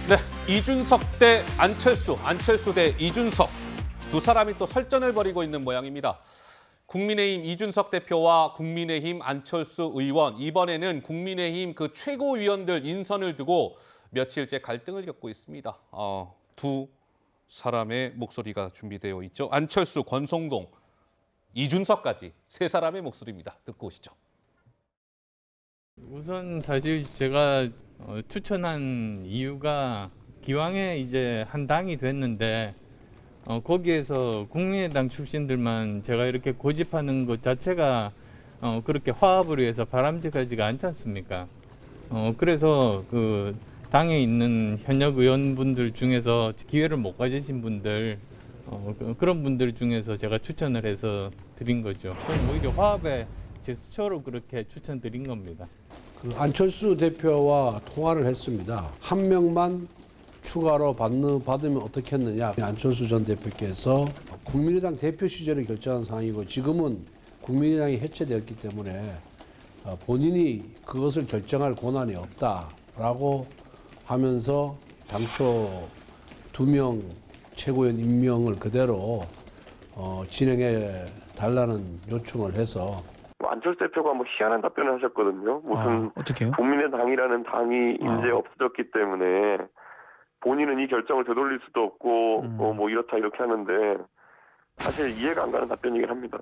네, 이준석 대 안철수, 안철수 대 이준석. 두 사람이 또 설전을 벌이고 있는 모양입니다. 국민의힘 이준석 대표와 국민의힘 안철수 의원, 이번에는 국민의힘 그 최고위원들 인선을 두고 며칠째 갈등을 겪고 있습니다. 두 사람의 목소리가 준비되어 있죠. 안철수, 권성동, 이준석까지 세 사람의 목소리입니다. 듣고 오시죠. 우선 사실 제가 추천한 이유가 기왕에 이제 한 당이 됐는데 거기에서 국민의당 출신들만 제가 이렇게 고집하는 것 자체가 그렇게 화합을 위해서 바람직하지가 않지 않습니까? 그래서 그 당에 있는 현역 의원분들 중에서 기회를 못 가지신 분들 그런 분들 중에서 제가 추천을 해서 드린 거죠. 저는 오히려 화합의 제스처로 그렇게 추천드린 겁니다. 안철수 대표와 통화를 했습니다. 한 명만 추가로 받으면 어떻겠느냐. 안철수 전 대표께서 국민의당 대표 시절에 결정한 사항이고 지금은 국민의당이 해체되었기 때문에 본인이 그것을 결정할 권한이 없다라고 하면서 당초 2명 최고위원 임명을 그대로 진행해 달라는 요청을 해서 안철수 대표가 희한한 답변을 하셨거든요. 무슨 어떻게요? 국민의당이라는 당이 이제 없어졌기 때문에 본인은 이 결정을 되돌릴 수도 없고 이렇다 이렇게 하는데 사실 이해가 안 가는 답변이긴 합니다.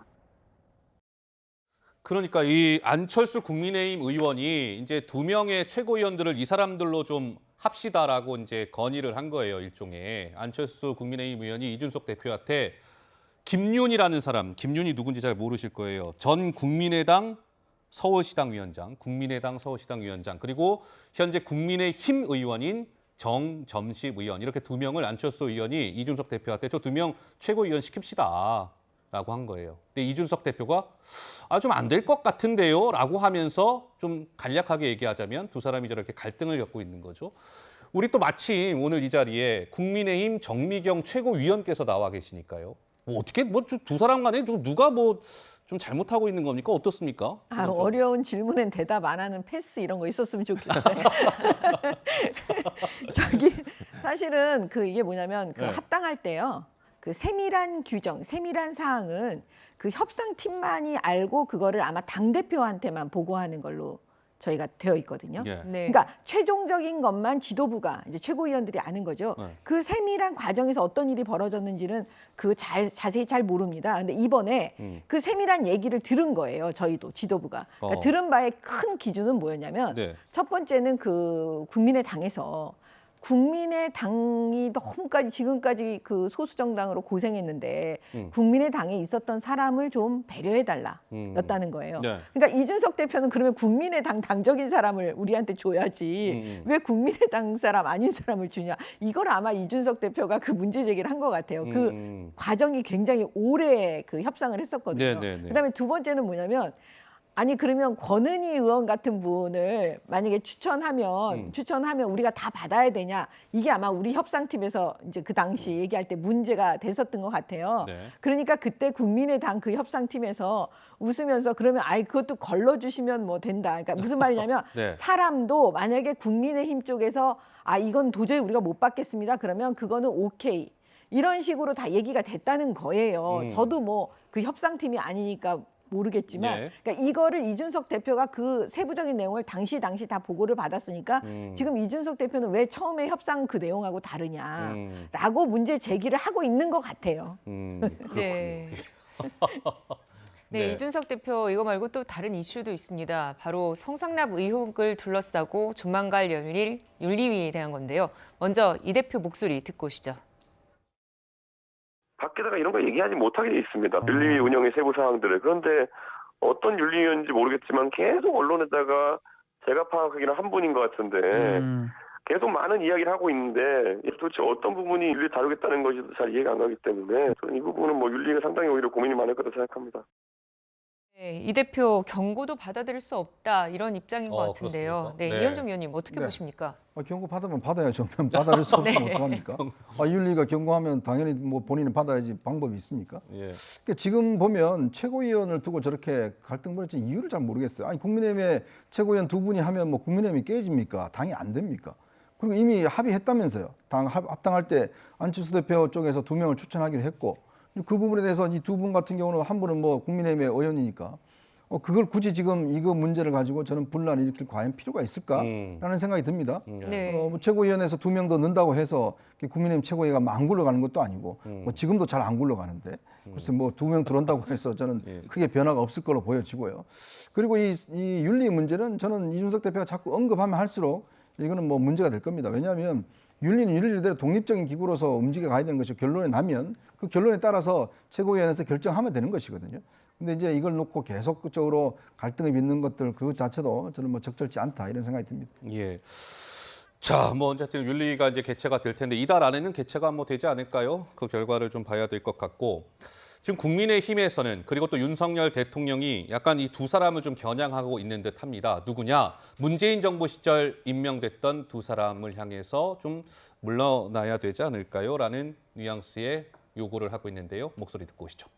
그러니까 이 안철수 국민의힘 의원이 이제 2명의 최고위원들을 이 사람들로 좀 합시다라고 이제 건의를 한 거예요, 일종의. 안철수 국민의힘 의원이 이준석 대표한테 김윤이라는 사람, 김윤이 누군지 잘 모르실 거예요. 전 국민의당 서울시당 위원장, 국민의당 서울시당 위원장, 그리고 현재 국민의힘 의원인 정점식 의원, 이렇게 2명을 안철수 의원이 이준석 대표한테 저 2명 최고위원 시킵시다 라고 한 거예요. 근데 이준석 대표가 좀 안 될 것 같은데요 라고 하면서 좀 간략하게 얘기하자면 두 사람이 저렇게 갈등을 겪고 있는 거죠. 우리 또 마침 오늘 이 자리에 국민의힘 정미경 최고위원께서 나와 계시니까요. 어떻게 두 사람 간에 누가 좀 잘못하고 있는 겁니까? 어떻습니까? 어려운 질문엔 대답 안 하는 패스 이런 거 있었으면 좋겠어요. 사실은 이게 뭐냐면 네. 합당할 때요. 그 세밀한 규정, 세밀한 사항은 그 협상팀만이 알고 그거를 아마 당대표한테만 보고하는 걸로 저희가 되어 있거든요. 예. 네. 그러니까 최종적인 것만 지도부가 이제 최고위원들이 아는 거죠. 네. 그 세밀한 과정에서 어떤 일이 벌어졌는지는 자세히 잘 모릅니다. 근데 이번에 그 세밀한 얘기를 들은 거예요. 저희도 지도부가. 그러니까 들은 바의 큰 기준은 뭐였냐면 네. 첫 번째는 그 국민의당에서 국민의당이 너무까지 지금까지 그 소수정당으로 고생했는데 국민의당에 있었던 사람을 좀 배려해달라였다는 거예요. 네. 그러니까 이준석 대표는 그러면 국민의당 당적인 사람을 우리한테 줘야지 왜 국민의당 사람 아닌 사람을 주냐. 이걸 아마 이준석 대표가 그 문제 제기를 한 것 같아요. 그 과정이 굉장히 오래 그 협상을 했었거든요. 그다음에 두 번째는 뭐냐면 아니 그러면 권은희 의원 같은 분을 만약에 추천하면 우리가 다 받아야 되냐. 이게 아마 우리 협상팀에서 이제 그 당시 얘기할 때 문제가 됐었던 것 같아요. 네. 그러니까 그때 국민의당 그 협상팀에서 웃으면서 그러면 그것도 걸러주시면 뭐 된다. 그러니까 무슨 말이냐면 네. 사람도 만약에 국민의힘 쪽에서 이건 도저히 우리가 못 받겠습니다. 그러면 그거는 오케이. 이런 식으로 다 얘기가 됐다는 거예요. 저도 그 협상팀이 아니니까 모르겠지만 예. 그러니까 이거를 이준석 대표가 그 세부적인 내용을 당시 다 보고를 받았으니까 지금 이준석 대표는 왜 처음에 협상 그 내용하고 다르냐라고 문제 제기를 하고 있는 것 같아요. 네. 네. 이준석 대표 이거 말고 또 다른 이슈도 있습니다. 바로 성상납 의혹을 둘러싸고 조만간 열릴 윤리위에 대한 건데요. 먼저 이 대표 목소리 듣고 오시죠. 밖에다가 이런 거 얘기하지 못하게 돼 있습니다. 윤리위 운영의 세부 사항들을. 그런데 어떤 윤리위원인지 모르겠지만 계속 언론에다가 제가 파악하기는 한 분인 것 같은데 계속 많은 이야기를 하고 있는데 도대체 어떤 부분이 윤리를 다루겠다는 것이 잘 이해가 안 가기 때문에 저는 이 부분은 윤리가 상당히 오히려 고민이 많을 거다 생각합니다. 네, 이 대표 경고도 받아들일 수 없다 이런 입장인 것 같은데요. 그렇습니까? 네. 이현정 의원님 어떻게 보십니까? 경고 받으면 받아야죠. 받아들일 수 없으면 어떡합니까? 윤리가 경고하면 당연히 본인은 받아야지 방법이 있습니까? 예. 그러니까 지금 보면 최고위원을 두고 저렇게 갈등 벌어진 이유를 잘 모르겠어요. 국민의힘의 최고위원 2분이 하면 국민의힘이 깨집니까? 당이 안 됩니까? 그리고 이미 합의했다면서요. 당 합당할 때 안철수 대표 쪽에서 2명을 추천하기로 했고 그 부분에 대해서 이 두 분 같은 경우는 한 분은 뭐 국민의힘의 의원이니까 그걸 굳이 지금 이거 문제를 가지고 저는 분란을 일으킬 과연 필요가 있을까라는 생각이 듭니다. 네. 뭐 최고위원회에서 2명 더 넣는다고 해서 국민의힘 최고위가 뭐 안 굴러가는 것도 아니고 뭐 지금도 잘 안 굴러가는데 글쎄 뭐 2명 들어온다고 해서 저는 크게 변화가 없을 걸로 보여지고요. 그리고 이 윤리 문제는 저는 이준석 대표가 자꾸 언급하면 할수록 이거는 뭐 문제가 될 겁니다. 왜냐하면 윤리는 윤리대로 독립적인 기구로서 움직여 가야 되는 것이 결론이 나면 그 결론에 따라서 최고위원회에서 결정하면 되는 것이거든요. 근데 이제 이걸 놓고 계속적으로 갈등을 빚는 것들 그 자체도 저는 뭐 적절치 않다 이런 생각이 듭니다. 예. 자, 뭐 어쨌든 윤리가 이제 개최가 될 텐데 이달 안에는 개최가 뭐 되지 않을까요? 그 결과를 좀 봐야 될 것 같고 지금 국민의힘에서는 그리고 또 윤석열 대통령이 약간 이 두 사람을 좀 겨냥하고 있는 듯합니다. 누구냐? 문재인 정부 시절 임명됐던 두 사람을 향해서 좀 물러나야 되지 않을까요? 라는 뉘앙스의 요구를 하고 있는데요. 목소리 듣고 오시죠.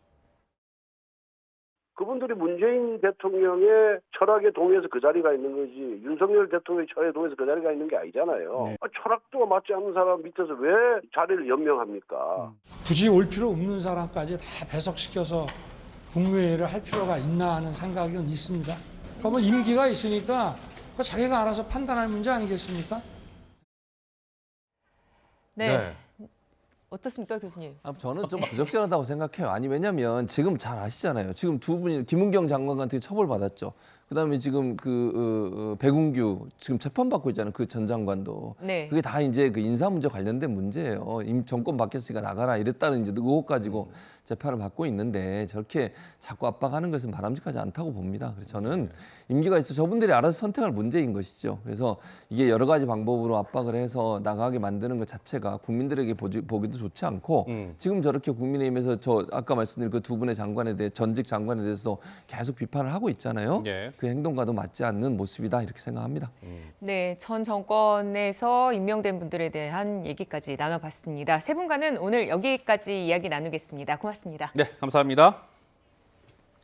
그분들이 문재인 대통령의 철학에 동의해서 그 자리가 있는 거지 윤석열 대통령의 철학에 동의해서 그 자리가 있는 게 아니잖아요. 네. 철학도 맞지 않는 사람 밑에서 왜 자리를 연명합니까? 굳이 올 필요 없는 사람까지 다 배석시켜서 국무회의를 할 필요가 있나 하는 생각은 있습니다. 그러니까 뭐 임기가 있으니까 자기가 알아서 판단할 문제 아니겠습니까? 네. 네. 어떻습니까, 교수님? 저는 좀 부적절하다고 생각해요. 아니 왜냐면 지금 잘 아시잖아요. 지금 두 분이 김은경 장관 같은 게 처벌받았죠. 그다음에 지금 백운규 지금 재판받고 있잖아요. 그 전 장관도. 네. 그게 다 이제 그 인사 문제 관련된 문제예요. 정권 바뀌었으니까 나가라 이랬다는 이제 의혹 가지고 재판을 받고 있는데 저렇게 자꾸 압박하는 것은 바람직하지 않다고 봅니다. 그래서 저는 임기가 있어 저분들이 알아서 선택할 문제인 것이죠. 그래서 이게 여러 가지 방법으로 압박을 해서 나가게 만드는 것 자체가 국민들에게 보기도 좋지 않고 지금 저렇게 국민의힘에서 저 아까 말씀드린 그 두 분의 장관에 대해 전직 장관에 대해서 계속 비판을 하고 있잖아요. 예. 그 행동과도 맞지 않는 모습이다 이렇게 생각합니다. 네, 전 정권에서 임명된 분들에 대한 얘기까지 나눠봤습니다. 세 분과는 오늘 여기까지 이야기 나누겠습니다. 고맙습니다. 네, 감사합니다.